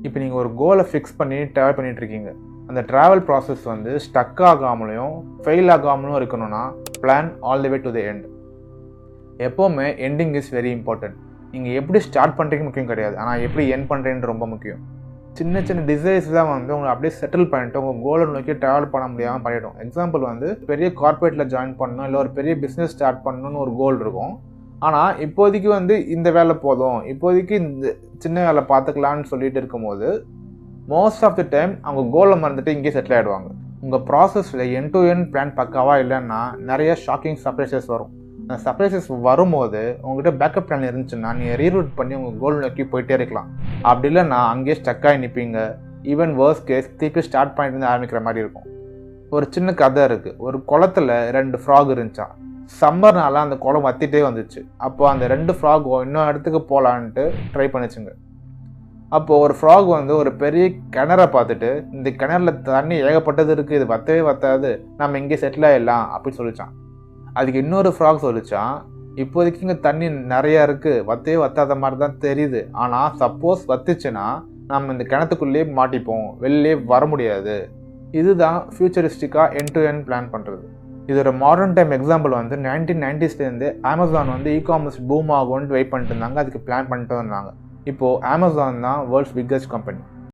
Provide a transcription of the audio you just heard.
இப்போ நீங்கள் ஒரு கோலை ஃபிக்ஸ் பண்ணி ட்ராவல் பண்ணிகிட்ருக்கீங்க. அந்த ட்ராவல் ப்ராசஸ் வந்து ஸ்டக் ஆகாமலையும் ஃபெயில் ஆகாமலும் இருக்கணும்னா plan all the way to the end. எப்போவுமே எண்டிங் இஸ் வெரி இம்பார்ட்டன்ட். நீங்கள் எப்படி ஸ்டார்ட் பண்ணுறீங்க முக்கியம் கிடையாது, ஆனால் எப்படி எண்ட் பண்ணுறீன்னு ரொம்ப முக்கியம். சின்ன சின்ன டிசைர்ஸ் தான் வந்து உங்களை அப்படியே செட்டில் பண்ணிட்டு உங்கள் கோலை நோக்கி ட்ராவல் பண்ண முடியாமல் பண்ணிவிடும். எக்ஸாம்பிள் வந்து பெரிய கார்பரேட்டில் ஜாயின் பண்ணணும், இல்லை ஒரு பெரிய பிஸ்னஸ் ஸ்டார்ட் பண்ணணும்னு ஒரு கோல் இருக்கும். ஆனால் இப்போதைக்கு வந்து இந்த வேலை போதும், இப்போதைக்கு இந்த சின்ன வேலை பார்த்துக்கலான்னு சொல்லிட்டு இருக்கும்போது மோஸ்ட் ஆஃப் த டைம் அவங்க கோலை மறந்துட்டு இங்கே செட்டில் ஆகிடுவாங்க. உங்கள் ப்ராசஸில் எண்ட் டு எண்ட் பிளான் பக்காவாக இல்லைன்னா நிறைய ஷாக்கிங் சர்ப்ரைசஸ் வரும். அந்த சர்ப்ரைசஸ் வரும்போது உங்கள்கிட்ட பேக்கப் பிளான் இருந்துச்சுன்னா நீங்கள் ரீரூட் பண்ணி உங்கள் கோல் நோக்கி போயிட்டே இருக்கலாம். அப்படி இல்லைன்னா அங்கேயே ஸ்டக்காகி நிற்பீங்க. ஈவன் வேர்ஸ்ட் கேஸ் திருப்பி ஸ்டார்ட் பண்ணிட்டு ஆரம்பிக்கிற மாதிரி இருக்கும். ஒரு சின்ன கதை இருக்குது. ஒரு குளத்தில் 2 ஃப்ராக் இருந்துச்சா. சம்மர்னால அந்த குளம் வத்திட்டே வந்துச்சு. அப்போ அந்த 2 ஃப்ராகும் இன்னொரு இடத்துக்கு போகலான்ட்டு ட்ரை பண்ணிச்சுங்க. அப்போது ஒரு ஃப்ராக் வந்து ஒரு பெரிய கிணறை பார்த்துட்டு, இந்த கிணறுல தண்ணி ஏகப்பட்டது இருக்குது, இது வத்தவே வத்தாது, நம்ம இங்கே செட்டில் ஆகிடலாம் அப்படின்னு சொல்லிச்சான். அதுக்கு இன்னொரு ஃப்ராக் சொல்லிச்சான், இப்போதைக்கு இங்கே தண்ணி நிறையா இருக்குது, வத்தவே வத்தாத மாதிரி தான் தெரியுது, ஆனால் சப்போஸ் வத்துச்சுன்னா நம்ம இந்த கிணத்துக்குள்ளேயே மாட்டிப்போம், வெளிலே வர முடியாது. இதுதான் ஃபியூச்சரிஸ்டிக்காக எண்ட் டு எண்ட் பிளான் பண்ணுறது. இது ஒரு மாடர்ன் டைம் எக்ஸாம்பிள் வந்து 1990ஸ்லேருந்து அமேசான் வந்து பூம் ஆகும்னு வெயிட் பண்ணிட்டு இருந்தாங்க, அதுக்கு பிளான் பண்ணிட்டு இருந்தாங்க. இப்போது அமேசான் தான் வேர்ல்ட்ஸ் பிக்கஸ்ட் கம்பெனி.